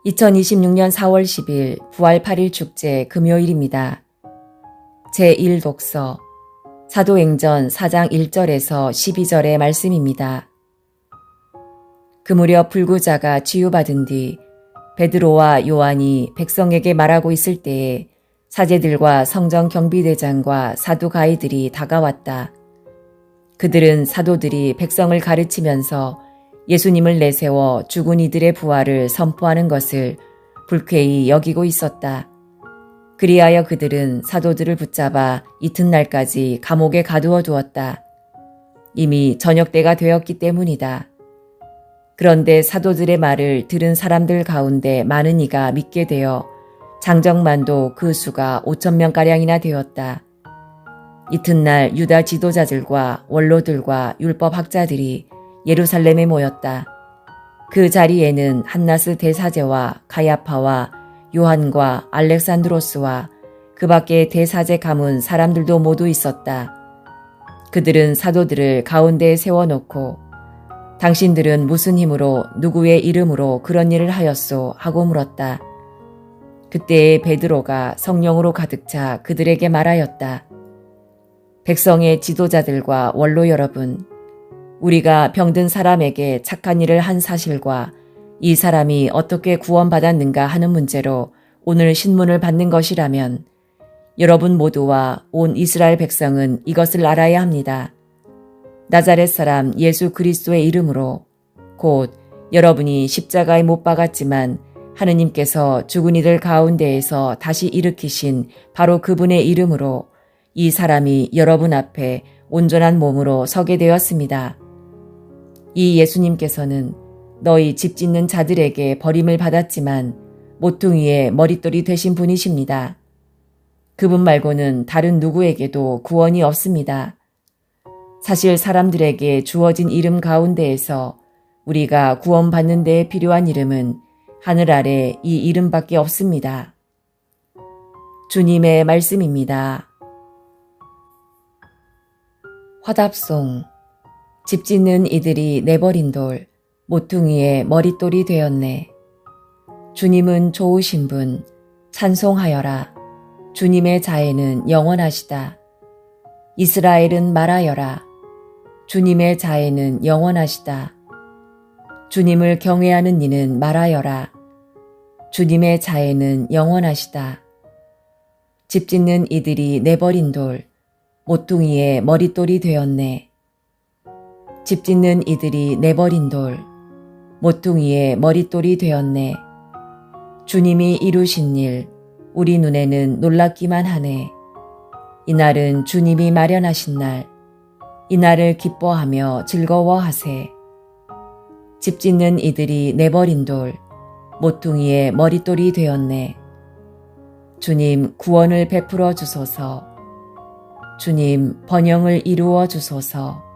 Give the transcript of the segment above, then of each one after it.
2026년 4월 10일 부활 8일 축제 금요일입니다. 제1독서 사도행전 4장 1절에서 12절의 말씀입니다. 그 무렵 불구자가 치유받은 뒤 베드로와 요한이 백성에게 말하고 있을 때에 사제들과 성전 경비대장과 사두가이들이 다가왔다. 그들은 사도들이 백성을 가르치면서 예수님을 내세워 죽은 이들의 부활을 선포하는 것을 불쾌히 여기고 있었다. 그리하여 그들은 사도들을 붙잡아 이튿날까지 감옥에 가두어 두었다. 이미 저녁때가 되었기 때문이다. 그런데 사도들의 말을 들은 사람들 가운데 많은 이가 믿게 되어 장정만도 그 수가 5,000명가량이나 되었다. 이튿날 유다 지도자들과 원로들과 율법학자들이 예루살렘에 모였다. 그 자리에는 한나스 대사제와 가야파와 요한과 알렉산드로스와 그 밖에 대사제 가문 사람들도 모두 있었다. 그들은 사도들을 가운데에 세워놓고 당신들은 무슨 힘으로 누구의 이름으로 그런 일을 하였소 하고 물었다. 그때에 베드로가 성령으로 가득 차 그들에게 말하였다. 백성의 지도자들과 원로 여러분, 우리가 병든 사람에게 착한 일을 한 사실과 이 사람이 어떻게 구원받았는가 하는 문제로 오늘 신문을 받는 것이라면 여러분 모두와 온 이스라엘 백성은 이것을 알아야 합니다. 나자렛 사람 예수 그리스도의 이름으로 곧 여러분이 십자가에 못 박았지만 하느님께서 죽은 이들 가운데에서 다시 일으키신 바로 그분의 이름으로 이 사람이 여러분 앞에 온전한 몸으로 서게 되었습니다. 이 예수님께서는 너희 집 짓는 자들에게 버림을 받았지만 모퉁이의 머릿돌이 되신 분이십니다. 그분 말고는 다른 누구에게도 구원이 없습니다. 사실 사람들에게 주어진 이름 가운데에서 우리가 구원받는 데에 필요한 이름은 하늘 아래 이 이름밖에 없습니다. 주님의 말씀입니다. 화답송 집 짓는 이들이 내버린 돌, 모퉁이의 머릿돌이 되었네. 주님은 좋으신 분, 찬송하여라. 주님의 자애는 영원하시다. 이스라엘은 말하여라. 주님의 자애는 영원하시다. 주님을 경외하는 이는 말하여라. 주님의 자애는 영원하시다. 집 짓는 이들이 내버린 돌, 모퉁이의 머릿돌이 되었네. 집 짓는 이들이 내버린 돌, 모퉁이의 머릿돌이 되었네. 주님이 이루신 일, 우리 눈에는 놀랍기만 하네. 이날은 주님이 마련하신 날, 이날을 기뻐하며 즐거워하세. 집 짓는 이들이 내버린 돌, 모퉁이의 머릿돌이 되었네. 주님 구원을 베풀어 주소서. 주님 번영을 이루어 주소서.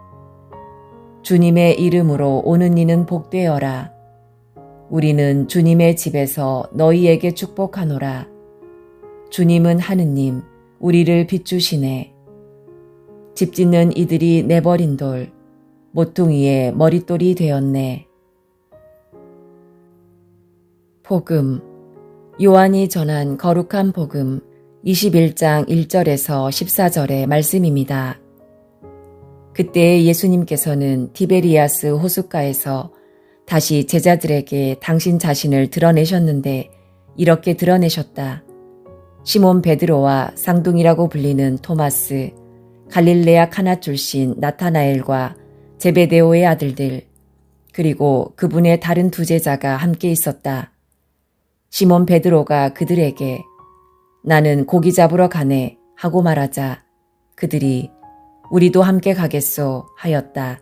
주님의 이름으로 오는 이는 복되어라. 우리는 주님의 집에서 너희에게 축복하노라. 주님은 하느님, 우리를 비추시네. 집 짓는 이들이 내버린 돌, 모퉁이의 머릿돌이 되었네. 복음, 요한이 전한 거룩한 복음 21장 1절에서 14절의 말씀입니다. 그때 예수님께서는 티베리아스 호숫가에서 다시 제자들에게 당신 자신을 드러내셨는데 이렇게 드러내셨다. 시몬 베드로와 쌍둥이라고 불리는 토마스, 갈릴레아 카나 출신 나타나엘과 제베데오의 아들들, 그리고 그분의 다른 두 제자가 함께 있었다. 시몬 베드로가 그들에게 나는 고기 잡으러 가네 하고 말하자 그들이 우리도 함께 가겠소 하였다.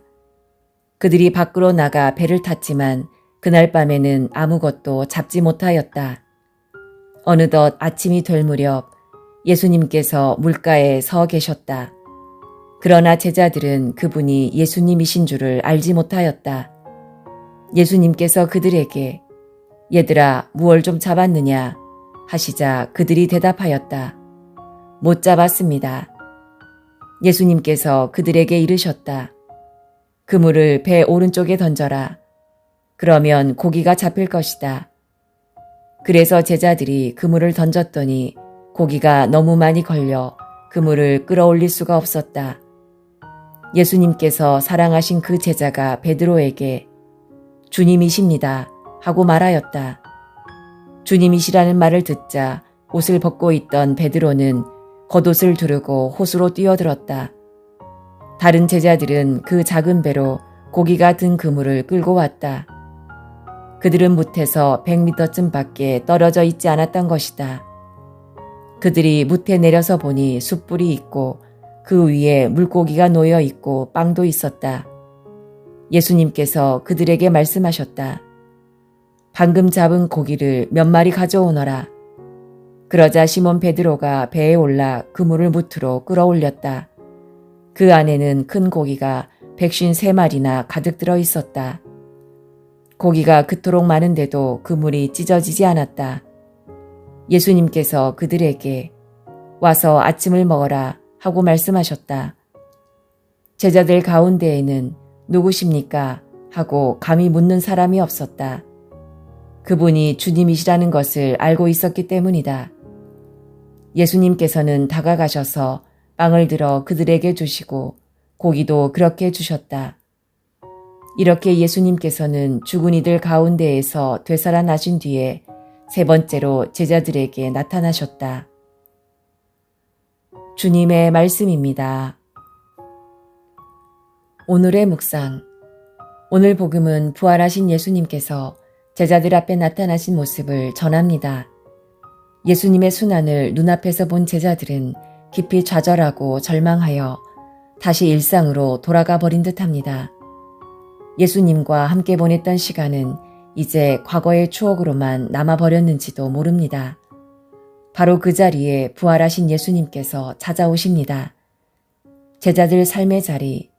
그들이 밖으로 나가 배를 탔지만 그날 밤에는 아무것도 잡지 못하였다. 어느덧 아침이 될 무렵 예수님께서 물가에 서 계셨다. 그러나 제자들은 그분이 예수님이신 줄을 알지 못하였다. 예수님께서 그들에게 얘들아 무얼 좀 잡았느냐 하시자 그들이 대답하였다. 못 잡았습니다. 예수님께서 그들에게 이르셨다. 그물을 배 오른쪽에 던져라. 그러면 고기가 잡힐 것이다. 그래서 제자들이 그물을 던졌더니 고기가 너무 많이 걸려 그물을 끌어올릴 수가 없었다. 예수님께서 사랑하신 그 제자가 베드로에게 주님이십니다 하고 말하였다. 주님이시라는 말을 듣자 옷을 벗고 있던 베드로는 겉옷을 두르고 호수로 뛰어들었다. 다른 제자들은 그 작은 배로 고기가 든 그물을 끌고 왔다. 그들은 못에서 100m쯤 밖에 떨어져 있지 않았던 것이다. 그들이 못에 내려서 보니 숯불이 있고 그 위에 물고기가 놓여 있고 빵도 있었다. 예수님께서 그들에게 말씀하셨다. 방금 잡은 고기를 몇 마리 가져오너라. 그러자 시몬 베드로가 배에 올라 그물을 무트로 끌어올렸다. 그 안에는 큰 고기가 153마리나 가득 들어 있었다. 고기가 그토록 많은데도 그물이 찢어지지 않았다. 예수님께서 그들에게 와서 아침을 먹어라 하고 말씀하셨다. 제자들 가운데에는 누구십니까? 하고 감히 묻는 사람이 없었다. 그분이 주님이시라는 것을 알고 있었기 때문이다. 예수님께서는 다가가셔서 빵을 들어 그들에게 주시고 고기도 그렇게 주셨다. 이렇게 예수님께서는 죽은 이들 가운데에서 되살아나신 뒤에 세 번째로 제자들에게 나타나셨다. 주님의 말씀입니다. 오늘의 묵상. 오늘 복음은 부활하신 예수님께서 제자들 앞에 나타나신 모습을 전합니다. 예수님의 순환을 눈앞에서 본 제자들은 깊이 좌절하고 절망하여 다시 일상으로 돌아가 버린 듯합니다. 예수님과 함께 보냈던 시간은 이제 과거의 추억으로만 남아버렸는지도 모릅니다. 바로 그 자리에 부활하신 예수님께서 찾아오십니다. 제자들 삶의 자리,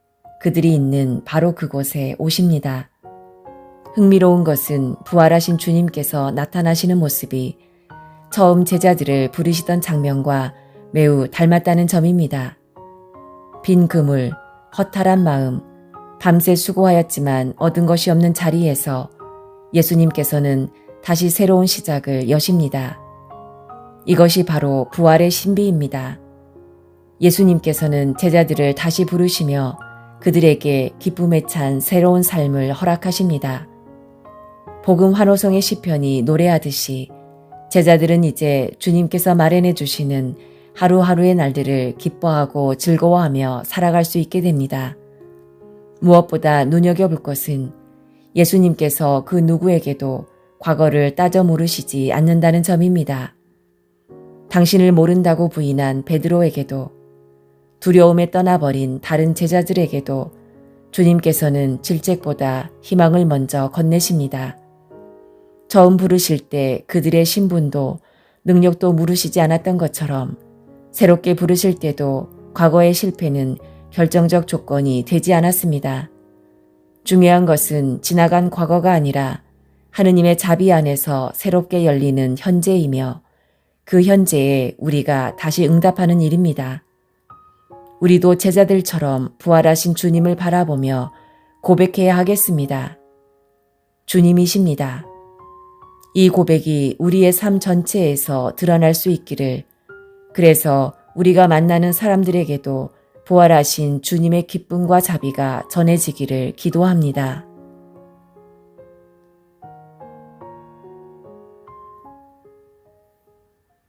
그들이 있는 바로 그곳에 오십니다. 흥미로운 것은 부활하신 주님께서 나타나시는 모습이 처음 제자들을 부르시던 장면과 매우 닮았다는 점입니다. 빈 그물, 허탈한 마음, 밤새 수고하였지만 얻은 것이 없는 자리에서 예수님께서는 다시 새로운 시작을 여십니다. 이것이 바로 부활의 신비입니다. 예수님께서는 제자들을 다시 부르시며 그들에게 기쁨에 찬 새로운 삶을 허락하십니다. 복음 환호성의 시편이 노래하듯이 제자들은 이제 주님께서 마련해 주시는 하루하루의 날들을 기뻐하고 즐거워하며 살아갈 수 있게 됩니다. 무엇보다 눈여겨볼 것은 예수님께서 그 누구에게도 과거를 따져 물으시지 않는다는 점입니다. 당신을 모른다고 부인한 베드로에게도 두려움에 떠나버린 다른 제자들에게도 주님께서는 질책보다 희망을 먼저 건네십니다. 처음 부르실 때 그들의 신분도 능력도 물으시지 않았던 것처럼 새롭게 부르실 때도 과거의 실패는 결정적 조건이 되지 않았습니다. 중요한 것은 지나간 과거가 아니라 하느님의 자비 안에서 새롭게 열리는 현재이며 그 현재에 우리가 다시 응답하는 일입니다. 우리도 제자들처럼 부활하신 주님을 바라보며 고백해야 하겠습니다. 주님이십니다. 이 고백이 우리의 삶 전체에서 드러날 수 있기를, 그래서 우리가 만나는 사람들에게도 부활하신 주님의 기쁨과 자비가 전해지기를 기도합니다.